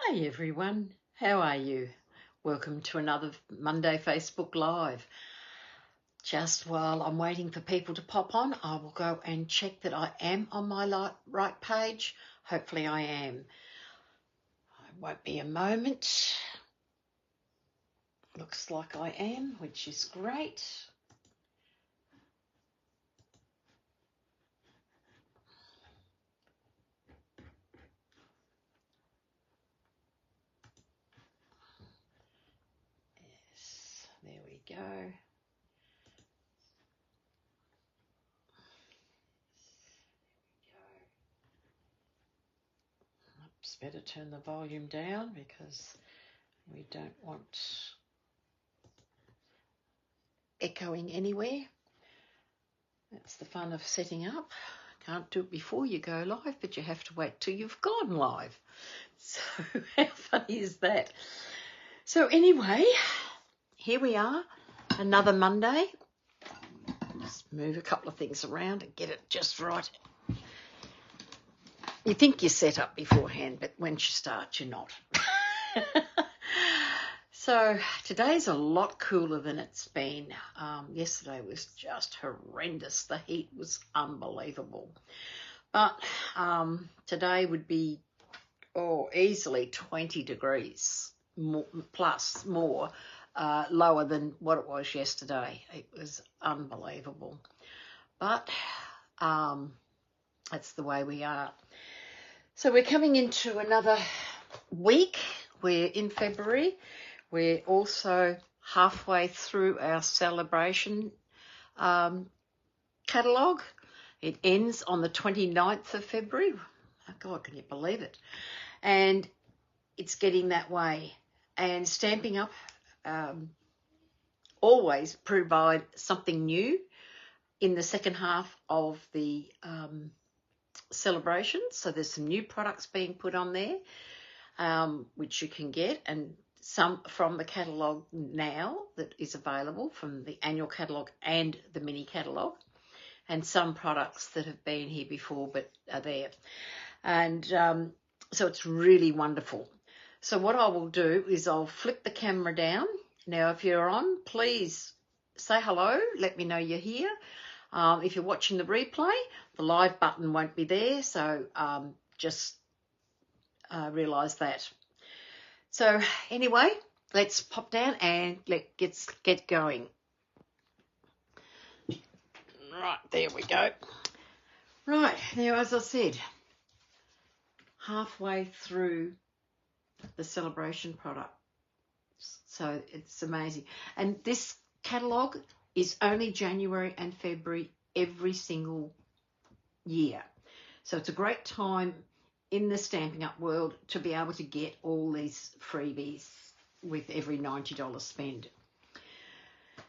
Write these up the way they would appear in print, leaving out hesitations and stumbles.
Hi everyone, how are you? Welcome to another Monday Facebook Live. Just while I'm waiting for people to pop on, I will go and check that I am on my right page. Hopefully I am. It won't be a moment. Looks like I am, which is great. Yes, there we go. Oops, better turn the volume down because we don't want echoing anywhere. That's the fun of setting up. Can't do it before you go live, but you have to wait till you've gone live. So how funny is that? So anyway, here we are, another Monday. Just move a couple of things around and get it just right. You think you're set up beforehand, but once you start, you're not. So today's a lot cooler than it's been. Yesterday was just horrendous. The heat was unbelievable. But today would be easily 20 degrees more, plus more, lower than what it was yesterday. It was unbelievable. But that's the way we are. So we're coming into another week. We're in February. We're also halfway through our Sale-a-bration catalogue. It ends on the 29th of February. Oh God, can you believe it? And it's getting that way. And Stamping Up always provide something new in the second half of the celebration. So there's some new products being put on there, which you can get, and some from the catalogue now that is available from the annual catalogue and the mini catalogue, and some products that have been here before but are there. And so it's really wonderful. So what I will do is I'll flip the camera down. Now, if you're on, please say hello. Let me know you're here. If you're watching the replay, the live button won't be there. So just realise that. So anyway, let's pop down and let's get going. Right, there we go. Right, now as I said, halfway through the celebration product. So it's amazing. And this catalogue is only January and February every single year. So it's a great time in the Stamping Up world to be able to get all these freebies with every $90 spend.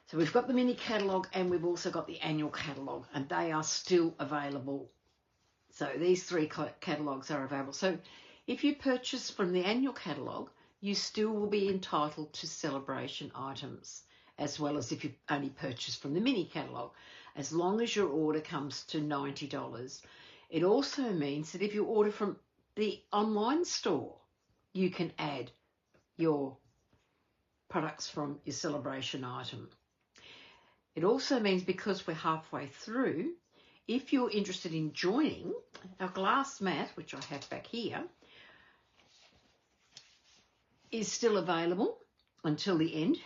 So we've got the mini catalogue and we've also got the annual catalogue, and they are still available. So these three catalogues are available. So if you purchase from the annual catalogue, you still will be entitled to celebration items, as well as if you only purchase from the mini catalogue, as long as your order comes to $90. It also means that if you order from the online store, you can add your products from your celebration item. It also means, because we're halfway through, if you're interested in joining our glass mat, which I have back here, is still available until the end.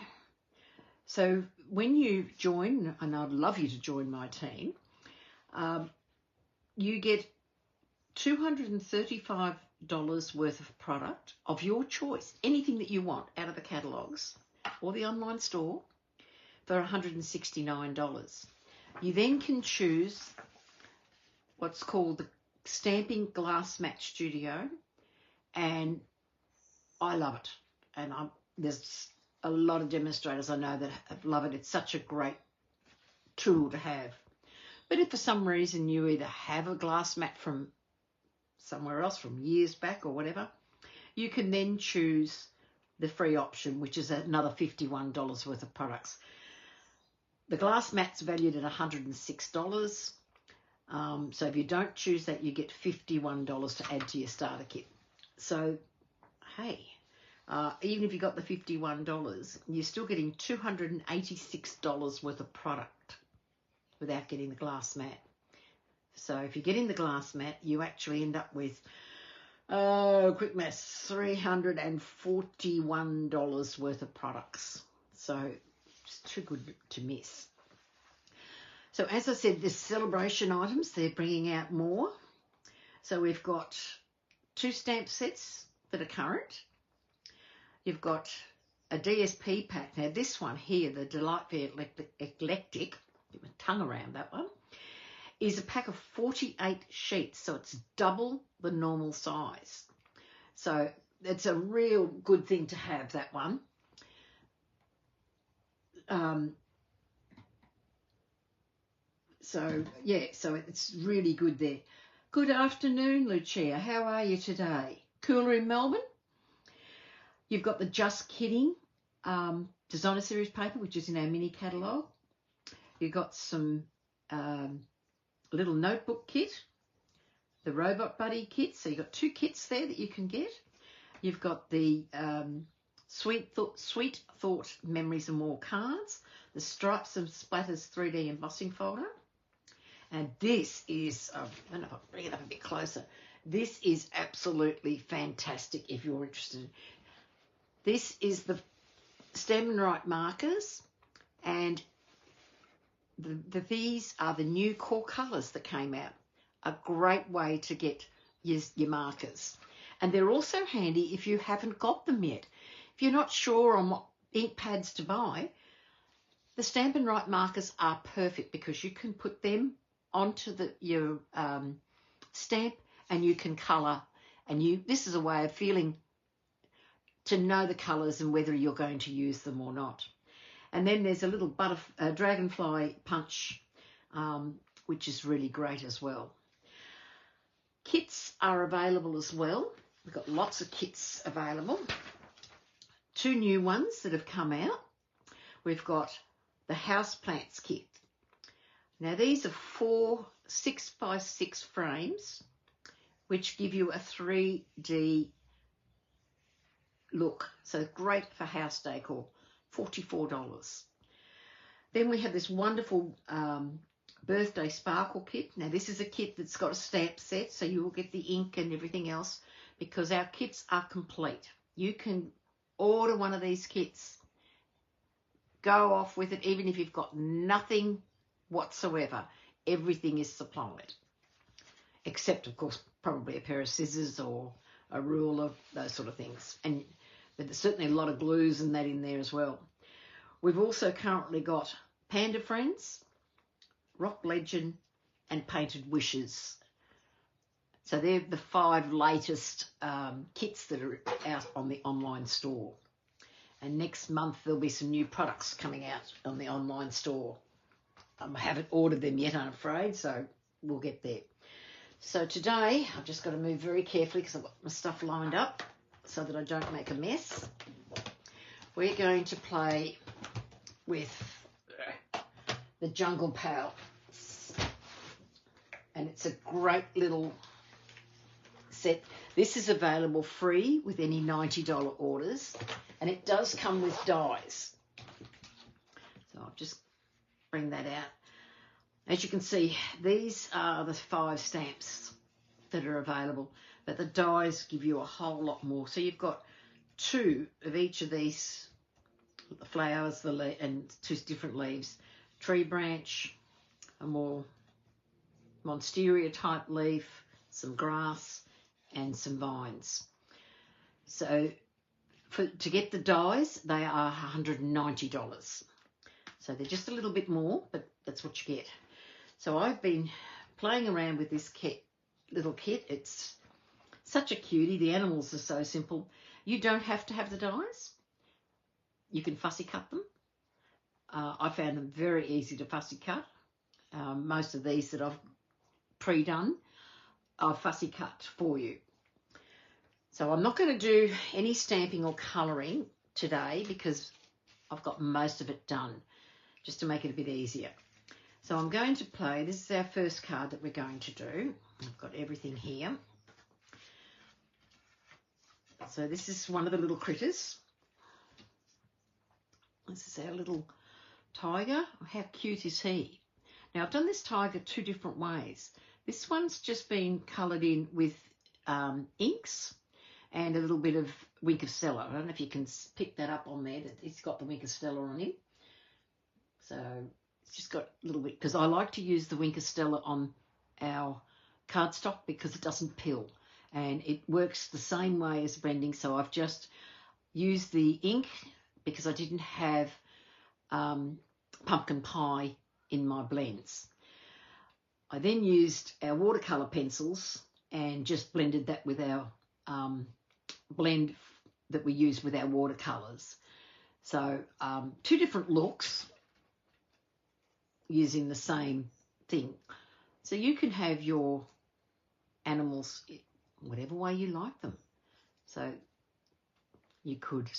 So when you join, and I'd love you to join my team, you get $235 worth of product of your choice, anything that you want out of the catalogues or the online store, for $169. You then can choose what's called the Stamping Glass Mat Studio, and I love it. And there's a lot of demonstrators I know that love it. It's such a great tool to have. But if for some reason you either have a glass mat from somewhere else, from years back or whatever, you can then choose the free option, which is another $51 worth of products. The glass mat's valued at $106. So if you don't choose that, you get $51 to add to your starter kit. So hey, even if you got the $51, you're still getting $286 worth of product without getting the glass mat. So if you're getting the glass mat, you actually end up with, quick maths, $341 worth of products. So it's too good to miss. So as I said, the celebration items, they're bringing out more. So we've got 2 stamp sets that are current. You've got a DSP pack. Now this one here, the Delightful Eclectic, get my tongue around that one, is a pack of 48 sheets. So it's double the normal size. So it's a real good thing to have, that one. So yeah, so it's really good there. Good afternoon, Lucia. How are you today? Cooler in Melbourne? You've got the Just Kidding designer series paper, which is in our mini catalogue. You've got some little notebook kit, the Robot Buddy kit. So you've got 2 kits there that you can get. You've got the Sweet Thought Memories and More cards, the Stripes and Splatters 3D embossing folder. And this is, I don't know if I'll bring it up a bit closer. This is absolutely fantastic if you're interested. This is the Stamp and Write markers, and these are the new core colours that came out. A great way to get your markers. And they're also handy if you haven't got them yet. If you're not sure on what ink pads to buy, the Stamp and Write markers are perfect because you can put them onto your stamp and you can colour. And this is a way of feeling to know the colours and whether you're going to use them or not. And then there's a little dragonfly punch, which is really great as well. Kits are available as well. We've got lots of kits available. 2 new ones that have come out. We've got the Houseplants kit. Now these are 4 6x6 frames, which give you a 3D look. So great for house decor, $44. Then we have this wonderful birthday sparkle kit. Now this is a kit that's got a stamp set, so you will get the ink and everything else because our kits are complete. You can order one of these kits, go off with it, even if you've got nothing whatsoever. Everything is supplied, except of course probably a pair of scissors or a ruler, those sort of things. And there's certainly a lot of glues and that in there as well. We've also currently got Panda Friends, Rock Legend and Painted Wishes. So they're the 5 latest kits that are out on the online store. And next month there'll be some new products coming out on the online store. I haven't ordered them yet, I'm afraid, so we'll get there. So today, I've just got to move very carefully because I've got my stuff lined up so that I don't make a mess. We're going to play with the Jungle Pals. And it's a great little set. This is available free with any $90 orders. And it does come with dies. So I'll just bring that out. As you can see, these are the 5 stamps that are available, but the dies give you a whole lot more. So you've got 2 of each of these, the flowers, and 2 different leaves. Tree branch, a more monstera type leaf, some grass, and some vines. So to get the dies, they are $190. So they're just a little bit more, but that's what you get. So I've been playing around with this little kit. It's such a cutie. The animals are so simple. You don't have to have the dies. You can fussy cut them. I found them very easy to fussy cut. Most of these that I've pre-done, I've fussy cut for you. So I'm not going to do any stamping or colouring today because I've got most of it done, just to make it a bit easier. So I'm going to play, this is our first card that we're going to do. I've got everything here. So this is one of the little critters. This is our little tiger. How cute is he? Now, I've done this tiger 2 different ways. This one's just been coloured in with inks and a little bit of Wink of Stella. I don't know if you can pick that up on there. It's got the Wink of Stella on it. So it's just got a little bit, because I like to use the Wink of Stella on our cardstock because it doesn't pill. And it works the same way as blending. So I've just used the ink because I didn't have pumpkin pie in my blends. I then used our watercolour pencils and just blended that with our blend that we use with our watercolours. So 2 different looks using the same thing. So you can have your animals whatever way you like them. So you could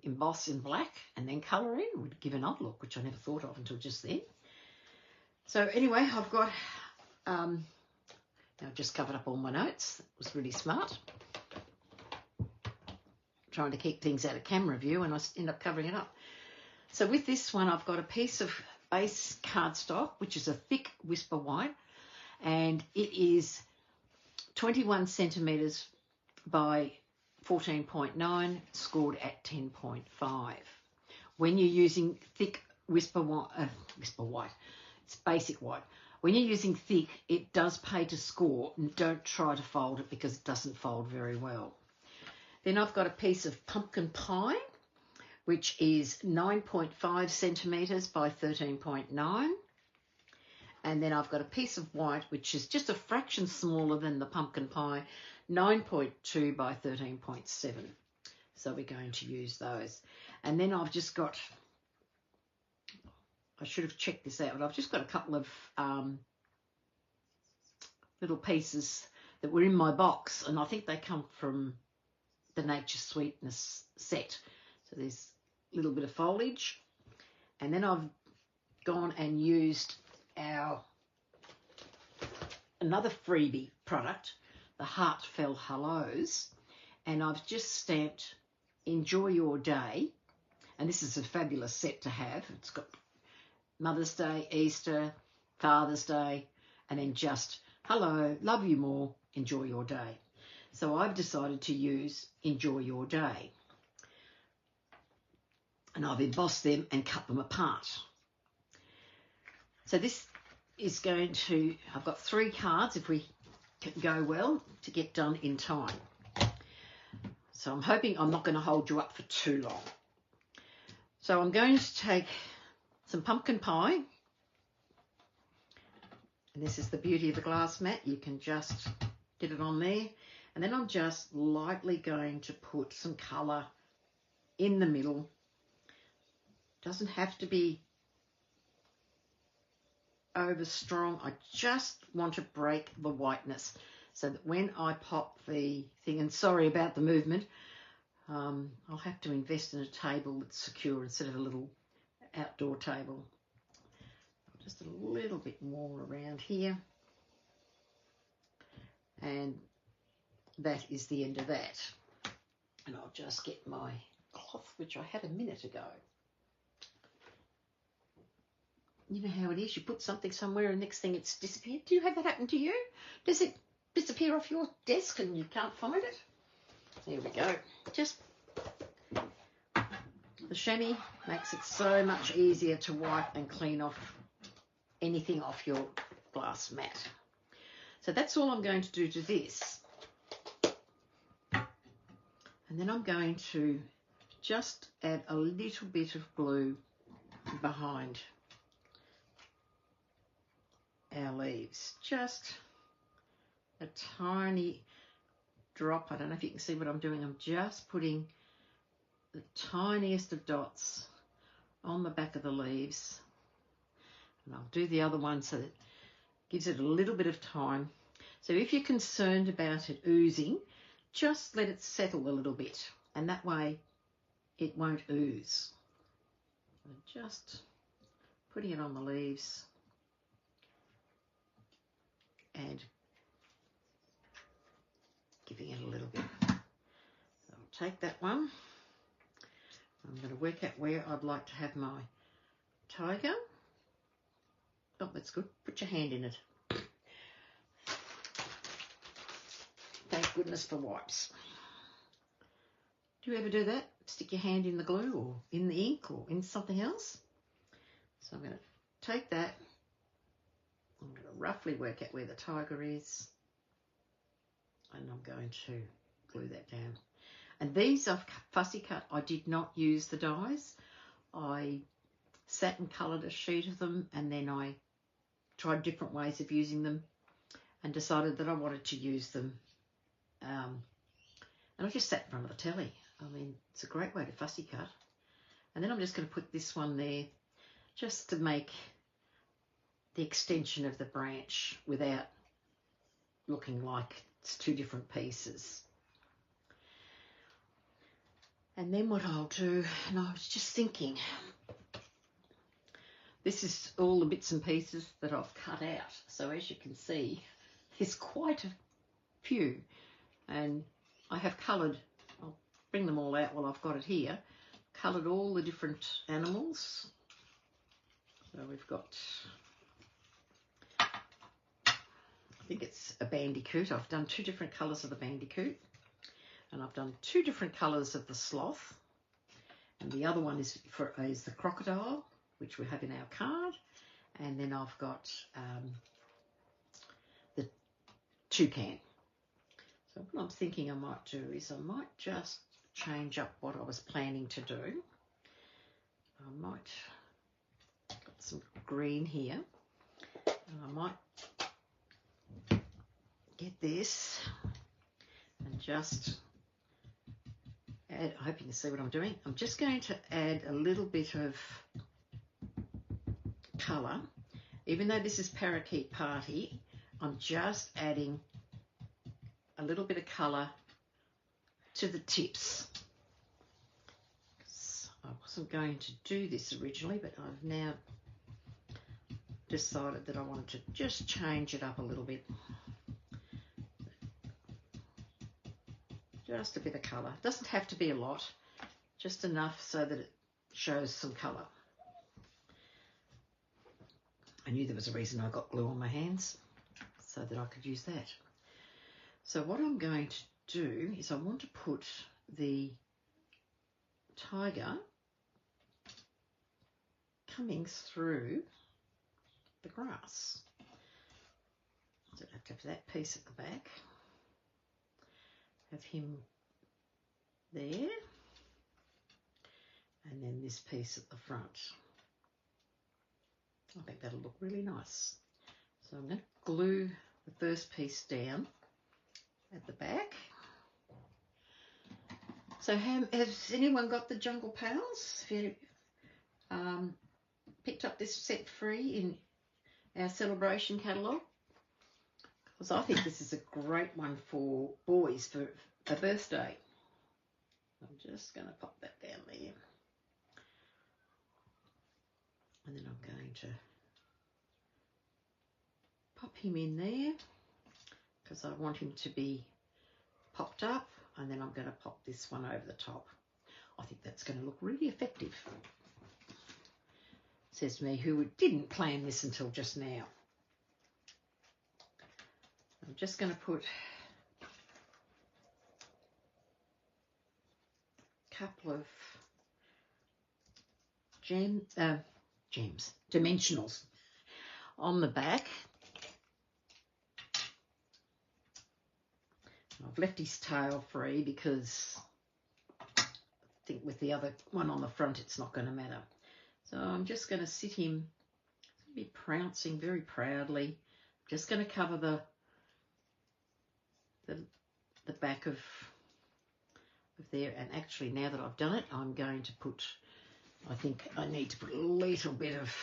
emboss in black and then colour in. It would give another look, which I never thought of until just then. So anyway, I've got, now I've just covered up all my notes. It was really smart. Trying to keep things out of camera view, and I end up covering it up. So with this one, I've got a piece of base cardstock, which is a thick Whisper White, and it is 21 centimetres by 14.9, scored at 10.5. When you're using thick Whisper White, it's basic white. When you're using thick, it does pay to score, and don't try to fold it because it doesn't fold very well. Then I've got a piece of pumpkin pie, which is 9.5 centimetres by 13.9. And then I've got a piece of white, which is just a fraction smaller than the pumpkin pie, 9.2 by 13.7. So we're going to use those. And then I've just got, I should have checked this out, but I've just got a couple of little pieces that were in my box, and I think they come from the Nature Sweetness set. So there's a little bit of foliage. And then I've gone and used another freebie product, the Heartfelt Hellos, and I've just stamped Enjoy Your Day. And this is a fabulous set to have. It's got Mother's Day, Easter, Father's Day, and then just hello, love you more, enjoy your day. So I've decided to use Enjoy Your Day. And I've embossed them and cut them apart. So this is going to, I've got 3 cards if we can go well to get done in time. So I'm hoping I'm not going to hold you up for too long. So I'm going to take some pumpkin pie. And this is the beauty of the glass mat. You can just get it on there. And then I'm just lightly going to put some colour in the middle. Doesn't have to be over strong. I just want to break the whiteness so that when I pop the thing, and sorry about the movement, I'll have to invest in a table that's secure instead of a little outdoor table. Just a little bit more around here. And that is the end of that. And I'll just get my cloth, which I had a minute ago. You know how it is, you put something somewhere and next thing it's disappeared. Do you have that happen to you? Does it disappear off your desk and you can't find it? There we go. Just the chamois makes it so much easier to wipe and clean off anything off your glass mat. So that's all I'm going to do to this. And then I'm going to just add a little bit of glue behind our leaves. Just a tiny drop. I don't know if you can see what I'm doing. I'm just putting the tiniest of dots on the back of the leaves. And I'll do the other one so that it gives it a little bit of time. So if you're concerned about it oozing, just let it settle a little bit, and that way it won't ooze. So just putting it on the leaves and giving it a little bit take that one. I'm going to work out where I'd like to have my tiger. Oh, that's good. Put your hand in it. Thank goodness for wipes. Do you ever do that? Stick your hand in the glue or in the ink or in something else? So I'm going to take that. I'm going to roughly work out where the tiger is. And I'm going to glue that down. And these I've fussy cut. I did not use the dies. I sat and coloured a sheet of them, and then I tried different ways of using them and decided that I wanted to use them. And I just sat in front of the telly. I mean, it's a great way to fussy cut. And then I'm just going to put this one there just to make the extension of the branch without looking like it's two different pieces. And then what I'll do, and I was just thinking, this is all the bits and pieces that I've cut out. So as you can see, there's quite a few. And I have coloured, I'll bring them all out while I've got it here, coloured all the different animals. So we've got, I think it's a bandicoot. I've done two different colours of the bandicoot. And I've done two different colours of the sloth. And the other one is the crocodile, which we have in our card. And then I've got the toucan. So what I'm thinking I might do is I might just change up what I was planning to do. I might, got some green here. And I might get this and just add, I hope you can see what I'm doing. I'm just going to add a little bit of colour. Even though this is Parakeet Party, I'm just adding a little bit of colour to the tips. I wasn't going to do this originally, but I've now decided that I wanted to just change it up a little bit. Just a bit of colour. Doesn't have to be a lot, just enough so that it shows some colour. I knew there was a reason I got glue on my hands, so that I could use that. So what I'm going to do is I want to put the tiger coming through the grass. So I have to have that piece at the back. Have him there, and then this piece at the front. I think that'll look really nice. So I'm going to glue the first piece down at the back. So has anyone got the Jungle Pals? Have you picked up this set free in our Sale-a-bration catalogue? Because I think this is a great one for boys for a birthday. I'm just going to pop that down there. And then I'm going to pop him in there because I want him to be popped up. And then I'm going to pop this one over the top. I think that's going to look really effective. Says me who didn't plan this until just now. I'm just going to put a couple of dimensionals on the back. I've left his tail free because I think with the other one on the front it's not going to matter. So I'm just going to sit him, be prouncing very proudly. Just going to cover the back of there, and actually now that I've done it, I'm going to put, I think I need to put a little bit of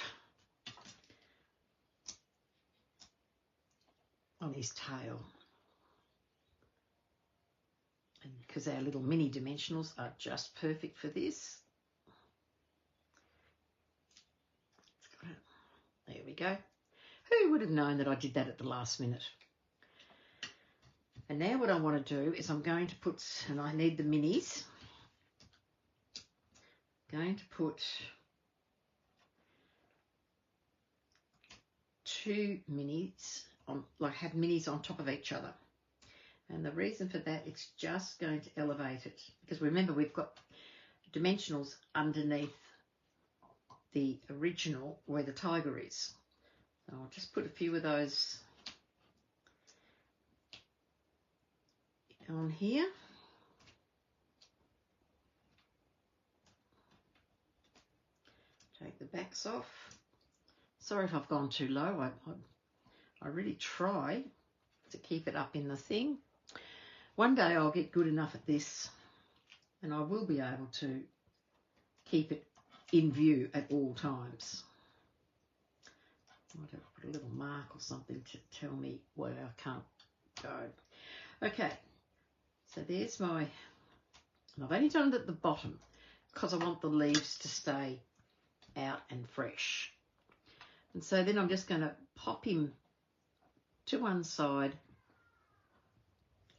on his tail, and because our little mini dimensionals are just perfect for this. There we go. Who would have known that I did that at the last minute? And now what I want to do is I'm going to put, and I need the minis, going to put 2 minis on, like have minis on top of each other. And the reason for that, it's just going to elevate it. Because remember, we've got dimensionals underneath the original where the tiger is. So I'll just put a few of those on here. Take the backs off. Sorry if I've gone too low. I really try to keep it up in the thing. One day I'll get good enough at this and I will be able to keep it in view at all times. I might have to put a little mark or something to tell me where I can't go. Okay, so there's my, and I've only done it at the bottom because I want the leaves to stay out and fresh. And so then I'm just going to pop him to one side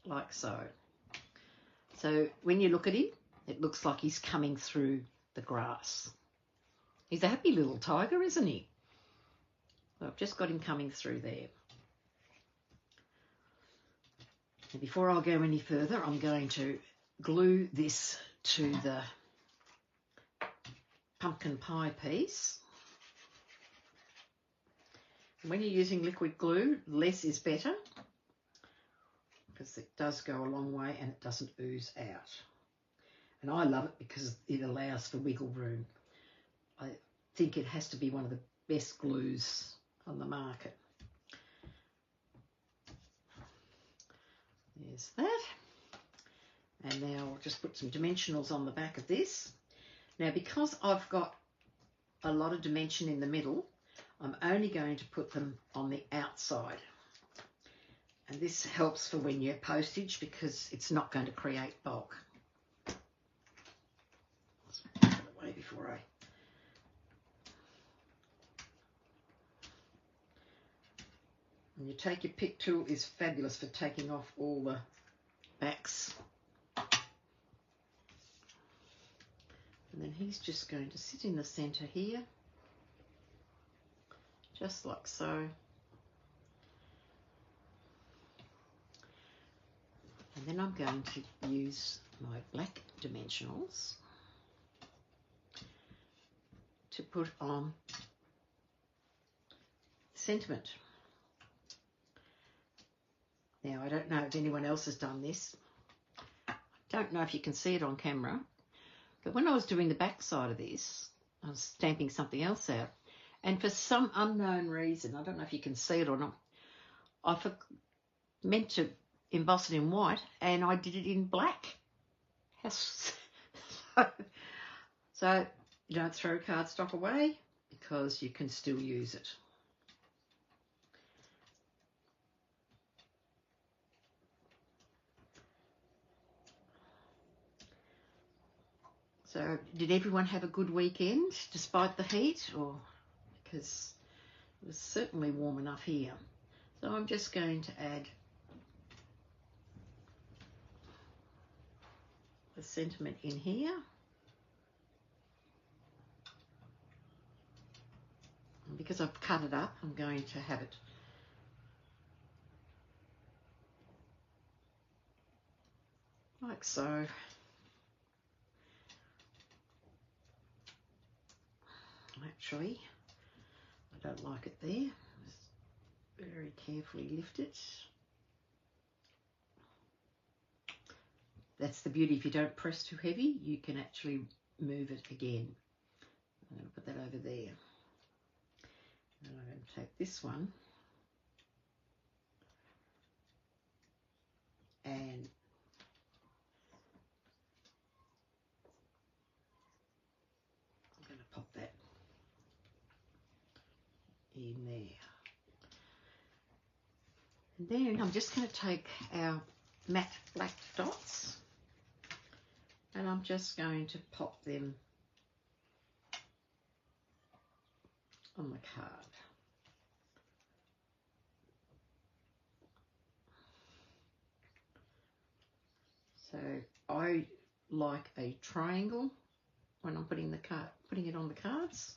like so. So when you look at him, it looks like he's coming through the grass. He's a happy little tiger, isn't he? So I've just got him coming through there. And before I go any further, I'm going to glue this to the pumpkin pie piece. And when you're using liquid glue, less is better because it does go a long way and it doesn't ooze out. And I love it because it allows for wiggle room. I think it has to be one of the best glues on the market. There's that. And now I'll just put some dimensionals on the back of this. Now because I've got a lot of dimension in the middle, I'm only going to put them on the outside. And this helps for when you're postage because it's not going to create bulk. Let's put it away before I... And you take your pick tool is fabulous for taking off all the backs. And then he's just going to sit in the centre here, just like so. And then I'm going to use my black dimensionals to put on sentiment. Now, I don't know if anyone else has done this. I don't know if you can see it on camera, but when I was doing the back side of this, I was stamping something else out, and for some unknown reason, I don't know if you can see it or not, I meant to emboss it in white, and I did it in black. So you don't throw cardstock away because you can still use it. So did everyone have a good weekend despite the heat? Or because it was certainly warm enough here. So I'm just going to add the sentiment in here. And because I've cut it up, I'm going to have it like so. Actually, I don't like it there. Just very carefully lift it. That's the beauty. If you don't press too heavy, you can actually move it again. I'm going to put that over there. And I'm going to take this one and I'm going to pop that in there. And then I'm just going to take our matte black dots and I'm just going to pop them on the card. So I like a triangle when I'm putting it on the cards.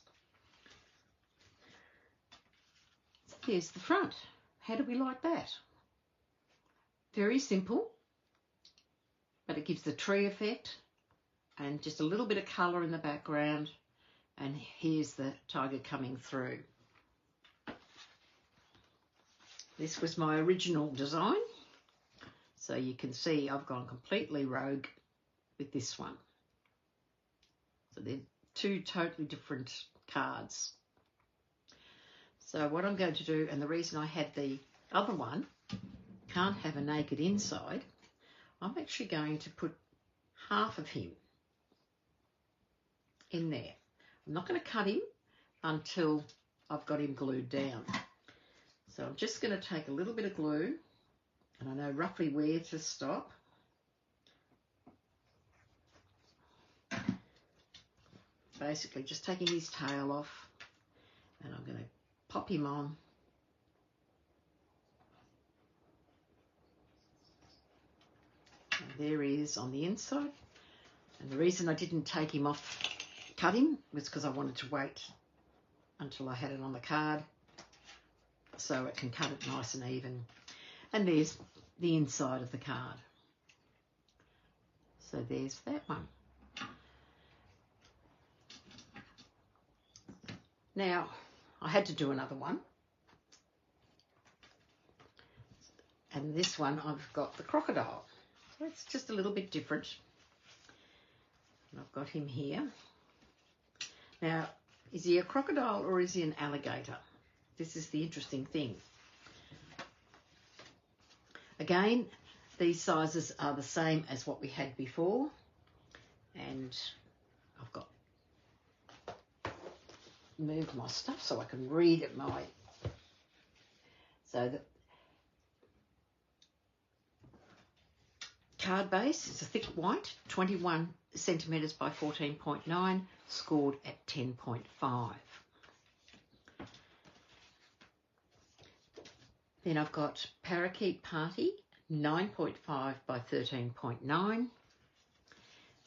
So here's the front. How do we like that? Very simple, but it gives the tree effect and just a little bit of colour in the background. And here's the tiger coming through. This was my original design. So you can see I've gone completely rogue with this one. So they're two totally different cards. So what I'm going to do, and the reason I had the other one, can't have a naked inside, I'm actually going to put half of him in there. I'm not going to cut him until I've got him glued down. So I'm just going to take a little bit of glue, and I know roughly where to stop. Basically just taking his tail off, and I'm going to pop him on. And there he is on the inside. And the reason I didn't take him off, cut him, was because I wanted to wait until I had it on the card so it can cut it nice and even. And there's the inside of the card. So there's that one. Now, I had to do another one. And this one I've got the crocodile. So it's just a little bit different. And I've got him here. Now, is he a crocodile or is he an alligator? This is the interesting thing. Again, these sizes are the same as what we had before. And I've got moved my stuff so I can read at my... So the card base is a thick white, 21 centimetres by 14.9, scored at 10.5. Then I've got Parakeet Party, 9.5 by 13.9,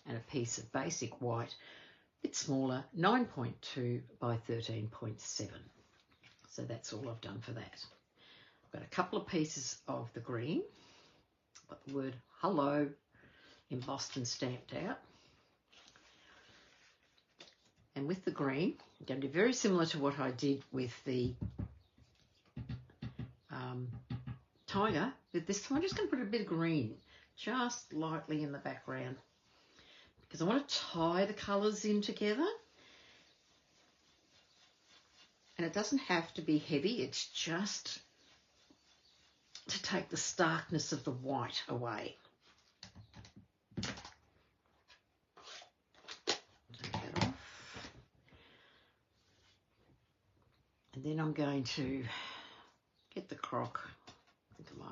and a piece of basic white, a bit smaller, 9.2 by 13.7. So that's all I've done for that. I've got a couple of pieces of the green. I've got the word hello embossed and stamped out. And with the green, I'm going to do very similar to what I did with the tiger, but this time I'm just going to put a bit of green just lightly in the background because I want to tie the colours in together. And it doesn't have to be heavy, it's just to take the starkness of the white away. Take that off. And then I'm going to get the croc. I think I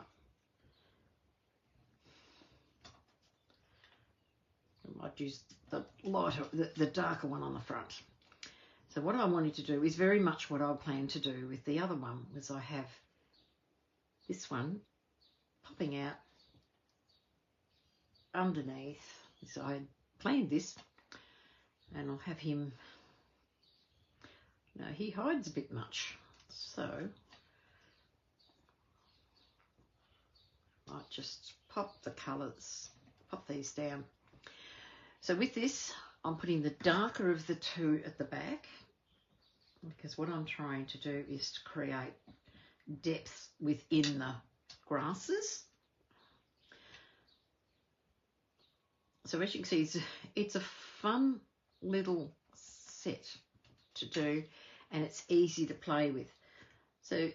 might use the lighter, the darker one on the front. So what I wanted to do is very much what I plan to do with the other one, was I have this one popping out underneath. So I planned this, and I'll have him, no, he hides a bit much, so I might just pop the colours, pop these down. So with this, I'm putting the darker of the two at the back, because what I'm trying to do is to create depth within the grasses. So as you can see, it's a fun little set to do, and it's easy to play with. So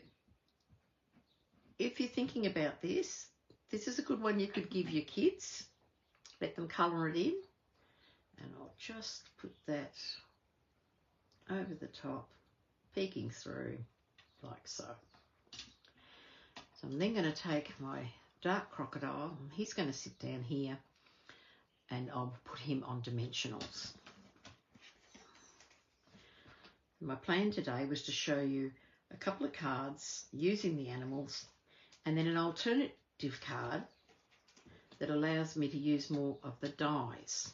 if you're thinking about this, this is a good one you could give your kids, let them colour it in. And I'll just put that over the top, peeking through like so. So I'm then going to take my dark crocodile, and he's going to sit down here, and I'll put him on dimensionals. My plan today was to show you a couple of cards using the animals, and then an alternative card that allows me to use more of the dies.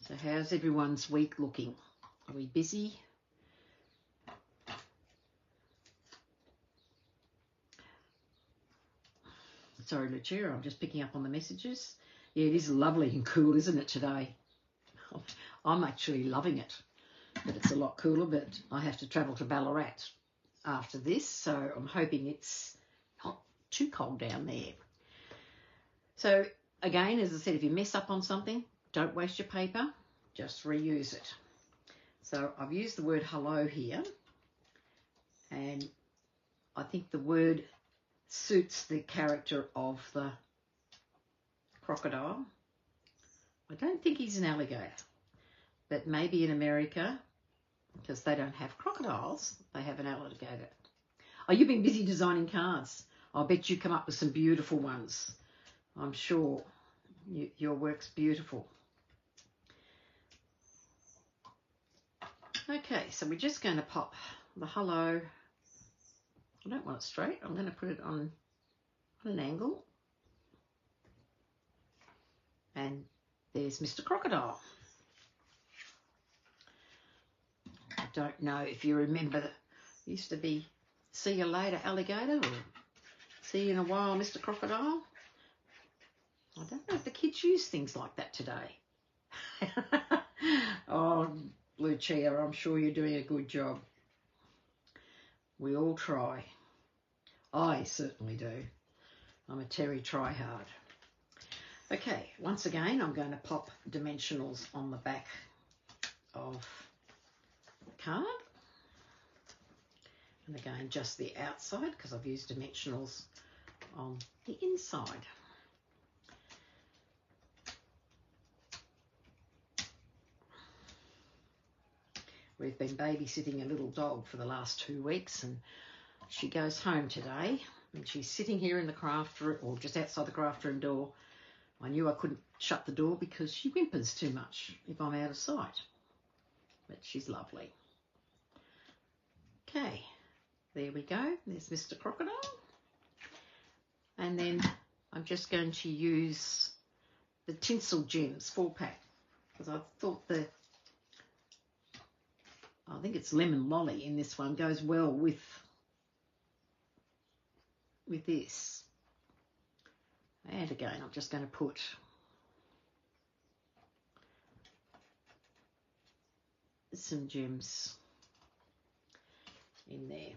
So how's everyone's week looking? Are we busy? Sorry, Lucia, I'm just picking up on the messages. Yeah, it is lovely and cool, isn't it, today? I'm actually loving it, but it's a lot cooler, but I have to travel to Ballarat after this, so I'm hoping it's not too cold down there. So, again, as I said, if you mess up on something, don't waste your paper, just reuse it. So I've used the word hello here, and I think the word suits the character of the crocodile. I don't think he's an alligator, but maybe in America, because they don't have crocodiles, they have an alligator. Oh, you've been busy designing cards. I'll bet you come up with some beautiful ones. I'm sure your work's beautiful. Okay, so we're just going to pop the hello. I don't want it straight. I'm going to put it on an angle. And there's Mr. Crocodile. I don't know if you remember, it used to be see you later, alligator, or see you in a while, Mr. Crocodile. I don't know if the kids use things like that today. Oh, Lucia, I'm sure you're doing a good job. We all try. I certainly do. I'm a Terry try-hard. Okay, once again, I'm going to pop dimensionals on the back of the card. And again, just the outside, because I've used dimensionals on the inside. We've been babysitting a little dog for the last 2 weeks, and she goes home today, and she's sitting here in the craft room, or just outside the craft room door. I knew I couldn't shut the door because she whimpers too much if I'm out of sight, but she's lovely. Okay, there we go. There's Mr. Crocodile. And then I'm just going to use the Tinsel Gems 4-pack, because I thought I think it's Lemon Lolly in this one, goes well with this. And again, I'm just going to put some gems in there.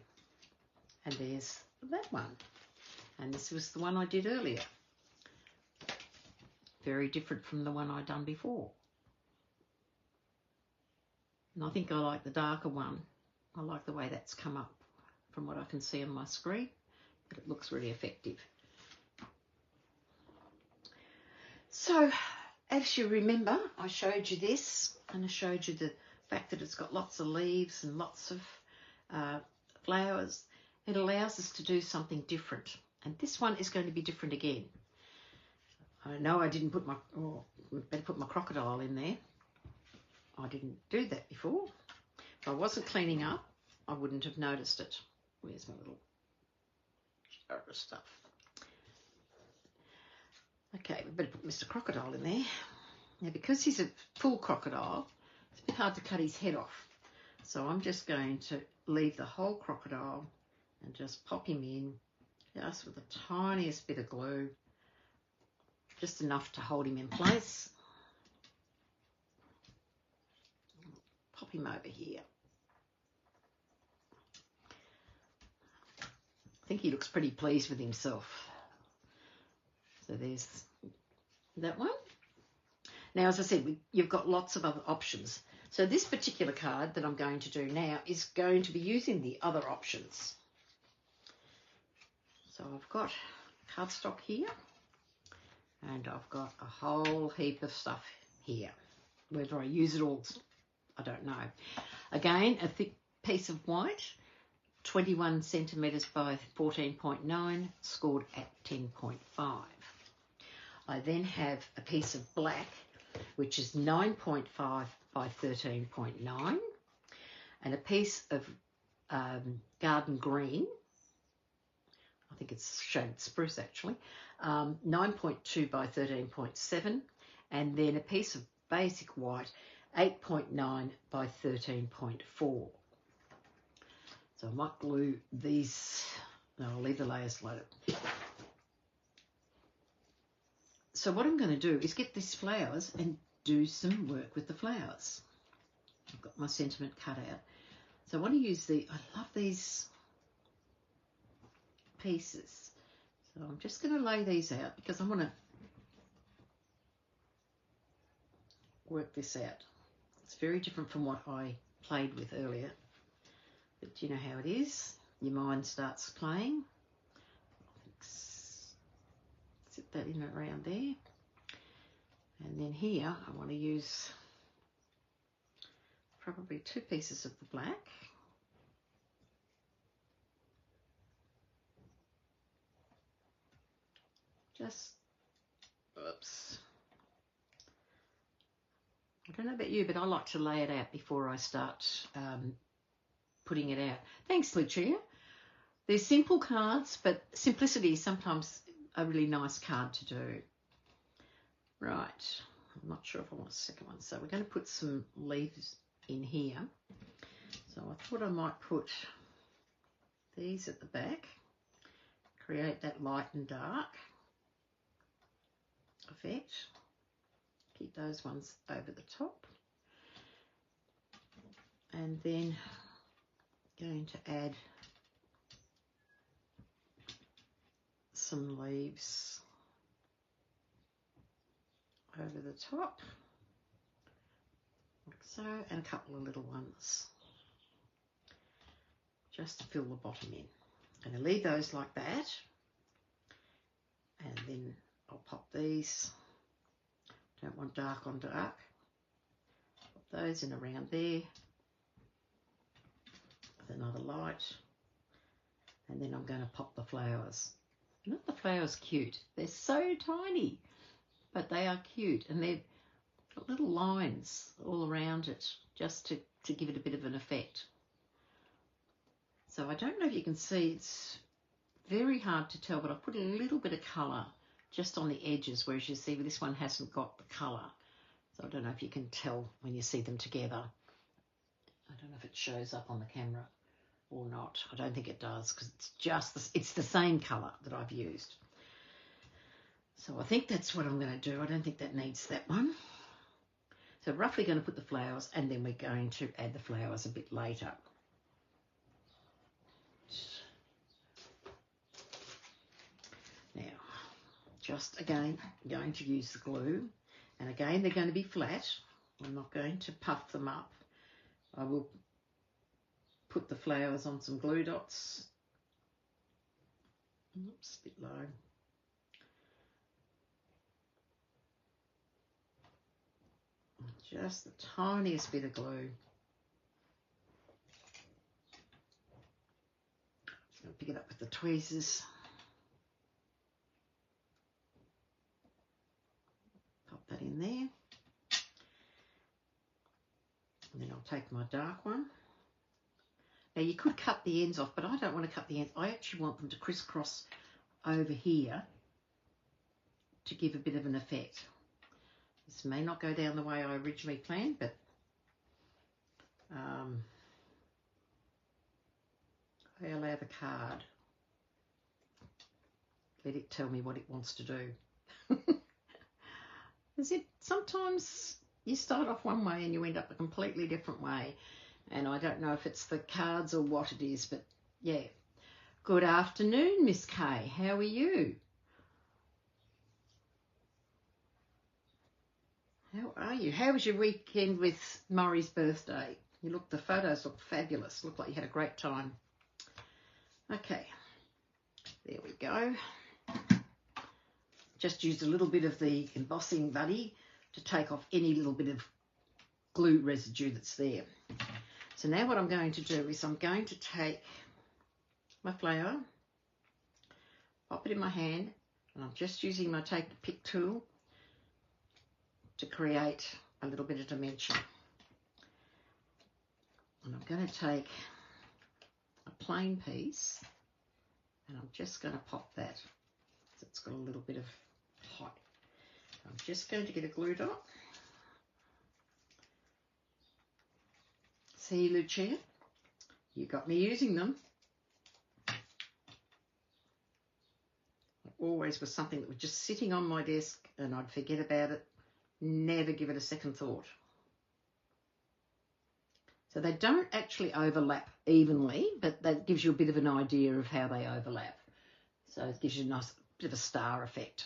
And there's that one. And this was the one I did earlier. Very different from the one I'd done before. And I think I like the darker one. I like the way that's come up from what I can see on my screen. But it looks really effective. So, as you remember, I showed you this, and I showed you the fact that it's got lots of leaves and lots of flowers. It allows us to do something different. And this one is going to be different again. I know I didn't put better put my crocodile in there. I didn't do that before. If I wasn't cleaning up, I wouldn't have noticed it. Where's my little stuff? Okay, we better put Mr. Crocodile in there. Now, because he's a full crocodile, it's a bit hard to cut his head off. So I'm just going to leave the whole crocodile and just pop him in, just with the tiniest bit of glue, just enough to hold him in place. Pop him over here. I think he looks pretty pleased with himself. So there's that one. Now, as I said, you've got lots of other options. So this particular card that I'm going to do now is going to be using the other options. So I've got cardstock here, and I've got a whole heap of stuff here. Whether I use it all, I don't know. Again, a thick piece of white, 21 centimetres by 14.9, scored at 10.5. I then have a piece of black, which is 9.5 by 13.9, and a piece of garden green, I think it's shaded spruce actually, 9.2 by 13.7, and then a piece of basic white, 8.9 by 13.4. So I might glue these. No, I'll leave the layers loaded. So what I'm going to do is get these flowers and do some work with the flowers. I've got my sentiment cut out. So I want to use I love these pieces. So I'm just going to lay these out because I want to work this out. It's very different from what I played with earlier. But you know how it is. Your mind starts playing. Sit that in around there. And then here I want to use probably 2 pieces of the black. Just, oops. I don't know about you, but I like to lay it out before I start putting it out. Thanks, Lucia. They're simple cards, but simplicity is sometimes a really nice card to do. Right, I'm not sure if I want a second one. So we're going to put some leaves in here. So I thought I might put these at the back, create that light and dark effect. Keep those ones over the top. And then going to add some leaves over the top, like so, and a couple of little ones just to fill the bottom in. I'm going to leave those like that, and then I'll pop these. Don't want dark on dark. Pop those in around there with another light, and then I'm going to pop the flowers. Aren't the flowers cute? They're so tiny, but they are cute, and they've got little lines all around it just to give it a bit of an effect. So I don't know if you can see, it's very hard to tell, but I've put a little bit of colour just on the edges, whereas you see this one hasn't got the colour. So I don't know if you can tell when you see them together. I don't know if it shows up on the camera or not. I don't think it does, because it's the same colour that I've used. So I think that's what I'm going to do. I don't think that needs that one. So roughly going to put the flowers, and then we're going to add the flowers a bit later. Now, just again, going to use the glue, and again they're going to be flat. I'm not going to puff them up. I will put the flowers on some glue dots. Oops, a bit low. Just the tiniest bit of glue. Just going to pick it up with the tweezers. Pop that in there. And then I'll take my dark one. Now you could cut the ends off, but I don't want to cut the ends. I actually want them to crisscross over here to give a bit of an effect. This may not go down the way I originally planned, but I allow the card. Let it tell me what it wants to do. Is it sometimes you start off one way and you end up a completely different way, and I don't know if it's the cards or what it is, but yeah. Good afternoon, Miss Kay. How are you? How are you? How was your weekend with Murray's birthday? The photos look fabulous. Look like you had a great time. Okay, there we go. Just used a little bit of the embossing buddy to take off any little bit of glue residue that's there. So now what I'm going to do is I'm going to take my flower, pop it in my hand, and I'm just using my take the pick tool to create a little bit of dimension. And I'm going to take a plain piece, and I'm just going to pop that so it's got a little bit of height. I'm just going to get a glue dot, See, Lucia, you got me using them. It always was something that was just sitting on my desk and I'd forget about it, never give it a second thought. So they don't actually overlap evenly, but that gives you a bit of an idea of how they overlap. So it gives you a nice bit of a star effect.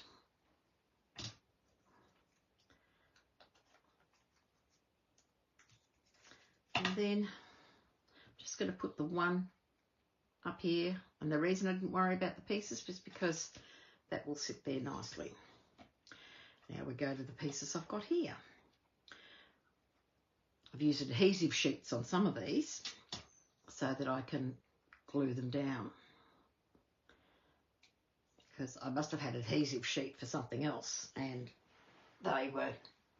And then I'm just going to put the one up here. And the reason I didn't worry about the pieces was because that will sit there nicely. Now we go to the pieces I've got here. I've used adhesive sheets on some of these so that I can glue them down, because I must have had adhesive sheet for something else and they were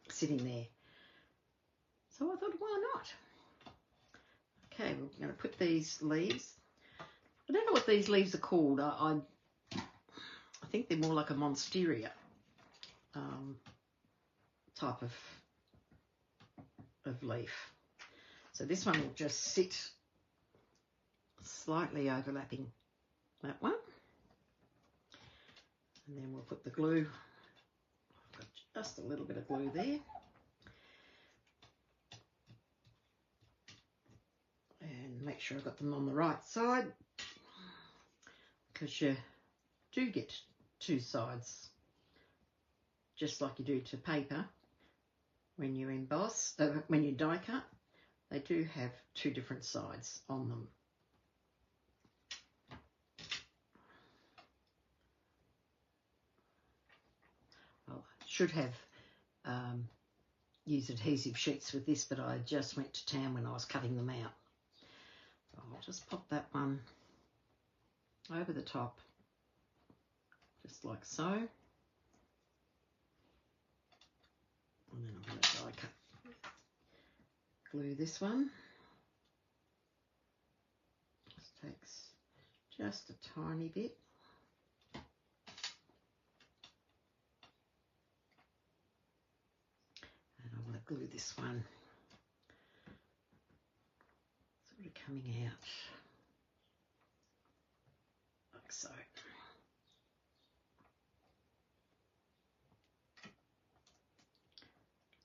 sitting there. So I thought, why not? Okay, we're going to put these leaves. I don't know what these leaves are called. I think they're more like a monstera type of leaf. So this one will just sit slightly overlapping that one. And then we'll put the glue. I've got just a little bit of glue there. And make sure I've got them on the right side, because you do get two sides, just like you do to paper when you emboss, when you die cut. They do have two different sides on them. Well, I should have used adhesive sheets with this, but I just went to town when I was cutting them out. So I'll just pop that one over the top, just like so. And then I'm going to die cut. Glue this one. This takes just a tiny bit. And I want to glue this one sort of coming out like so.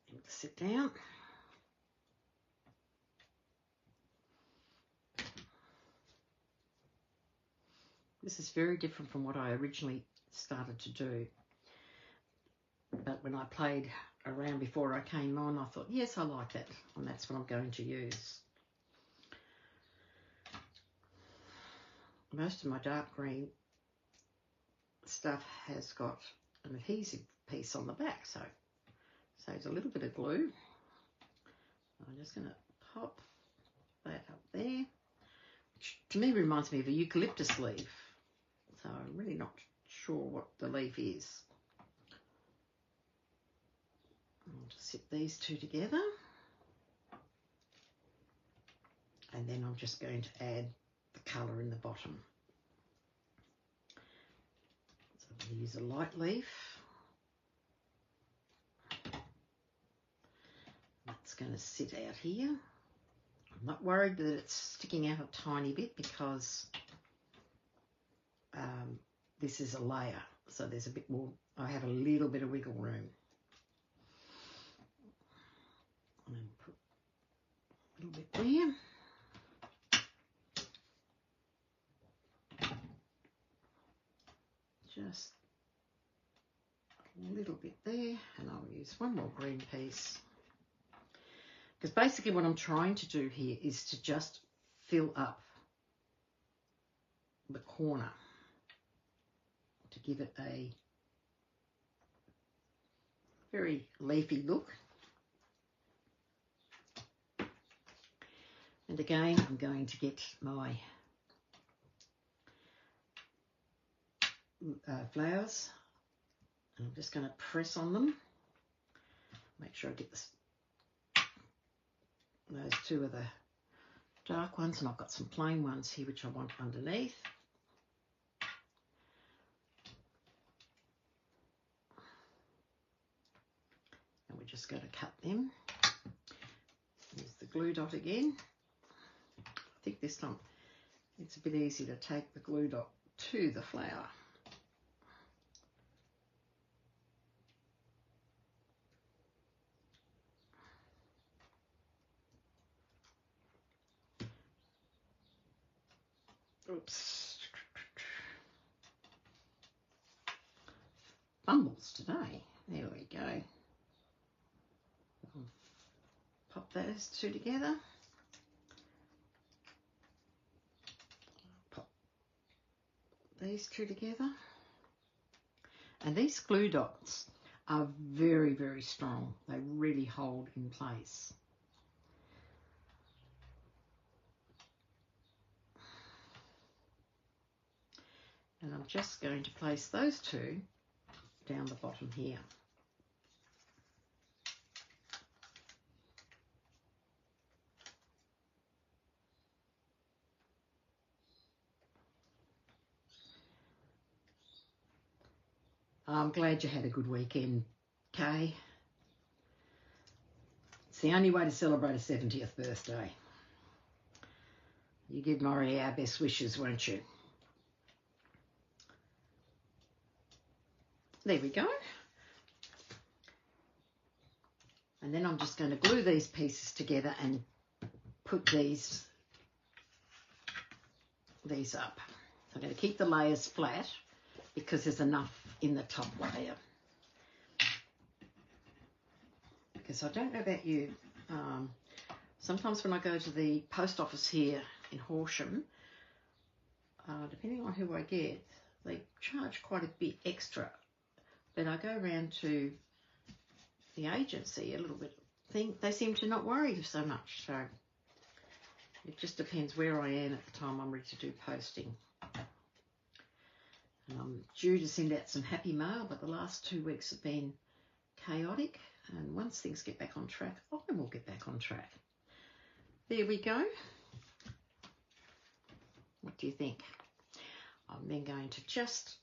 And sit down. This is very different from what I originally started to do. But when I played around before I came on, I thought, yes, I like that, and that's what I'm going to use. Most of my dark green stuff has got an adhesive piece on the back, so saves a little bit of glue. I'm just going to pop that up there, which to me reminds me of a eucalyptus leaf. So I'm really not sure what the leaf is. I'll just sit these two together. And then I'm just going to add the colour in the bottom. So I'm going to use a light leaf. That's going to sit out here. I'm not worried that it's sticking out a tiny bit, because this is a layer, so there's a bit more, I have a little bit of wiggle room. And put a little bit there. Just a little bit there, and I'll use one more green piece. Because basically what I'm trying to do here is to just fill up the corner to give it a very leafy look. And again, I'm going to get my flowers, and I'm just going to press on them. Make sure I get this, those two are the dark ones, and I've got some plain ones here which I want underneath. And we're just going to cut them. Use the glue dot again. I think this time it's a bit easier to take the glue dot to the flower. Oops. Fumbles today. There we go. Pop those two together. Pop these two together. And these glue dots are very, very strong. They really hold in place. And I'm just going to place those two down the bottom here. I'm glad you had a good weekend, Kay. It's the only way to celebrate a 70th birthday. You give Maury our best wishes, won't you? There we go. And then I'm just going to glue these pieces together and put these up. I'm going to keep the layers flat because there's enough in the top layer. Because I don't know about you, sometimes when I go to the post office here in Horsham, depending on who I get, they charge quite a bit extra. But I go around to the agency a little bit, they seem to not worry so much. So it just depends where I am at the time I'm ready to do posting. And I'm due to send out some happy mail, but the last 2 weeks have been chaotic. And once things get back on track, I will get back on track. There we go. What do you think? I'm then going to just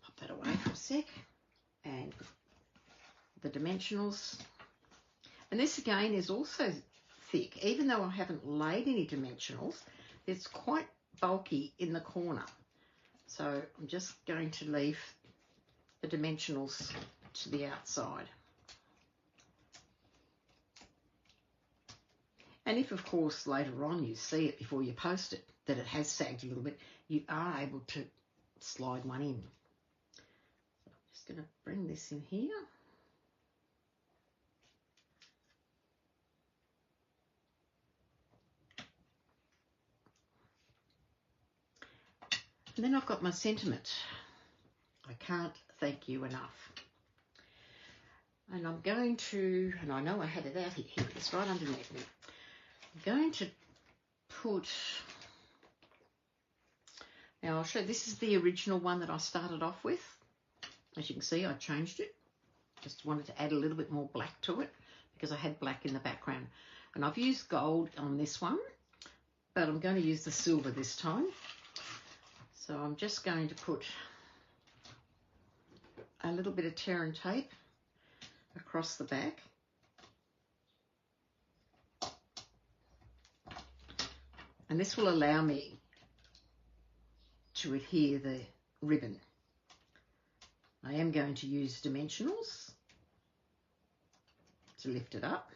pop that away for a sec. And the dimensionals. And this again is also thick. Even though I haven't laid any dimensionals, it's quite bulky in the corner. So I'm just going to leave the dimensionals to the outside. And if, of course, later on you see it before you post it, that it has sagged a little bit, you are able to slide one in. So I'm just going to bring this in here. And then I've got my sentiment. I can't thank you enough. And I'm going to, and I know I had it out here, it's right underneath me. I'm going to put, now I'll show, this is the original one that I started off with. As you can see, I changed it. Just wanted to add a little bit more black to it because I had black in the background. And I've used gold on this one, but I'm going to use the silver this time. So I'm just going to put a little bit of tear and tape across the back. And this will allow me to adhere the ribbon. I am going to use dimensionals to lift it up.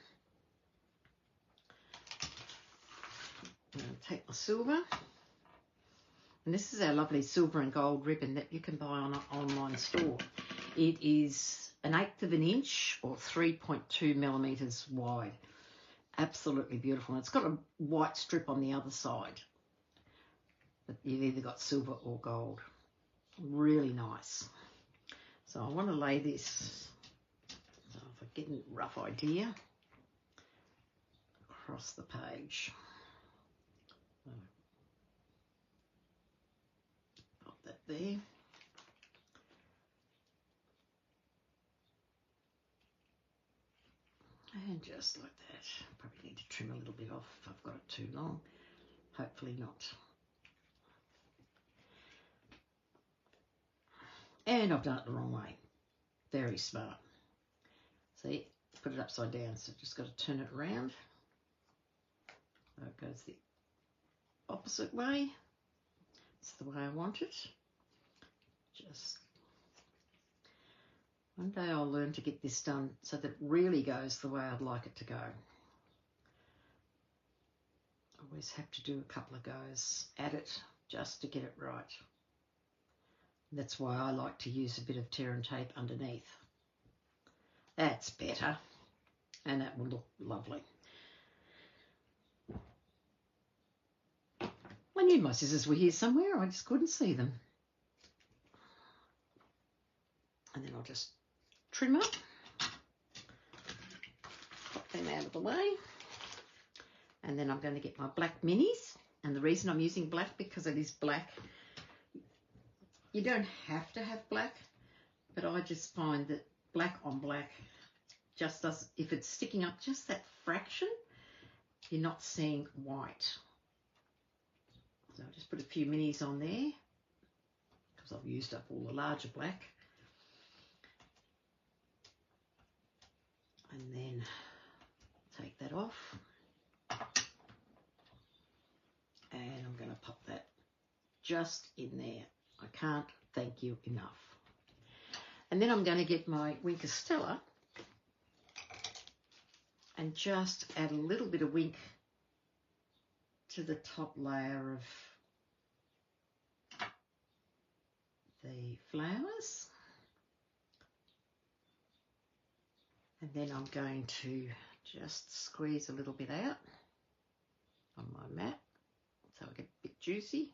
I'm going to take my silver. And this is our lovely silver and gold ribbon that you can buy on an online store. It is 1/8 of an inch or 3.2 millimeters wide. Absolutely beautiful. And it's got a white strip on the other side. But you've either got silver or gold. Really nice. So I want to lay this, so if I get a rough idea, across the page. Pop that there. And just like that. Probably need to trim a little bit off if I've got it too long. Hopefully not. And I've done it the wrong way. Very smart. See, put it upside down, so just got to turn it around. There goes the opposite way. It's the way I want it. Just one day I'll learn to get this done so that it really goes the way I'd like it to go. I always have to do a couple of goes at it just to get it right. That's why I like to use a bit of tear and tape underneath. That's better, and that will look lovely. I knew my scissors were here somewhere, I just couldn't see them. And then I'll just trim up, pop them out of the way. And then I'm going to get my black minis. And the reason I'm using black, because it is black. You don't have to have black, but I just find that black on black just does, if it's sticking up just that fraction, you're not seeing white. So I'll just put a few minis on there because I've used up all the larger black. And then take that off. And I'm going to pop that just in there. I can't thank you enough. And then I'm going to get my Wink of Stella and just add a little bit of wink to the top layer of the flowers. And then I'm going to just squeeze a little bit out on my mat so I get a bit juicy.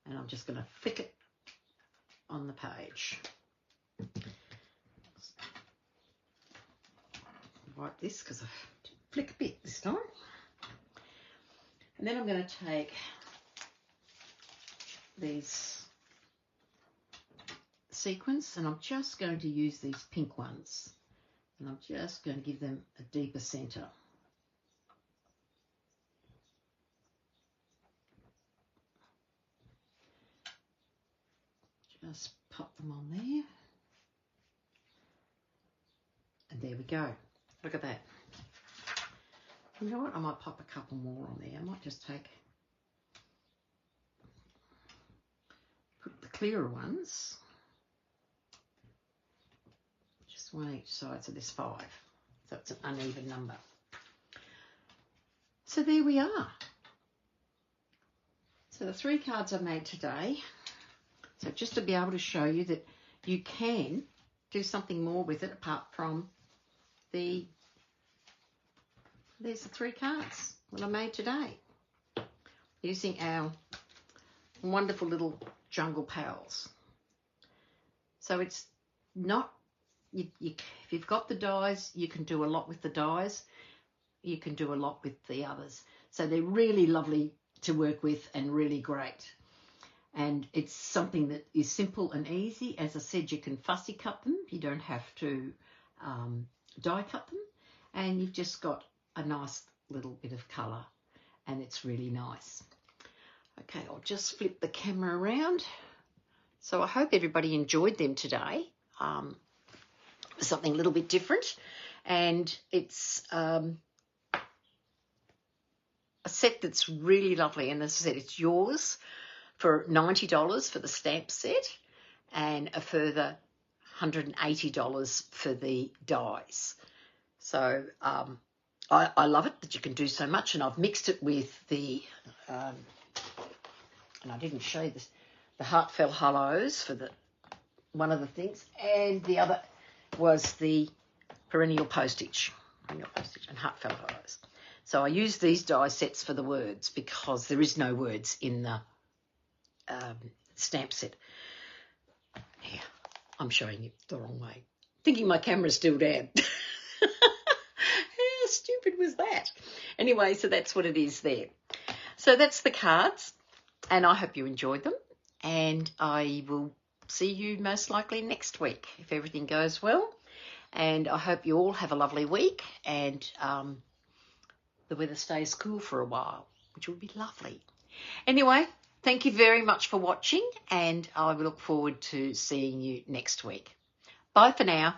And I'm just going to flick it on the page. Like this, because I flick a bit this time. And then I'm going to take these sequins and I'm just going to use these pink ones. And I'm just going to give them a deeper centre. Just pop them on there. And there we go. Look at that. You know what? I might pop a couple more on there. I might just put the clearer ones. Just one each side, so there's 5. So it's an uneven number. So there we are. So the 3 cards I made today. So just to be able to show you that you can do something more with it apart from there's the 3 cards that I made today using our wonderful little jungle pals. So it's not, if you've got the dies, you can do a lot with the dies. You can do a lot with the others. So they're really lovely to work with and really great. And it's something that is simple and easy. As I said, you can fussy cut them. You don't have to die cut them. And you've just got a nice little bit of colour. And it's really nice. Okay, I'll just flip the camera around. So I hope everybody enjoyed them today. Something a little bit different. And it's a set that's really lovely. And as I said, it's yours for $90 for the stamp set and a further $180 for the dies. So I love it that you can do so much, and I've mixed it with the, and I didn't show you this, the Heartfelt Hollows for the one of the things, and the other was the Perennial Postage and Heartfelt Hollows. So I use these die sets for the words because there is no words in the stamp set. Yeah, I'm showing you the wrong way. Thinking my camera's still down. How stupid was that? Anyway, so that's what it is there. So that's the cards, and I hope you enjoyed them. And I will see you most likely next week if everything goes well. And I hope you all have a lovely week and the weather stays cool for a while, which would be lovely. Anyway, thank you very much for watching, and I look forward to seeing you next week. Bye for now.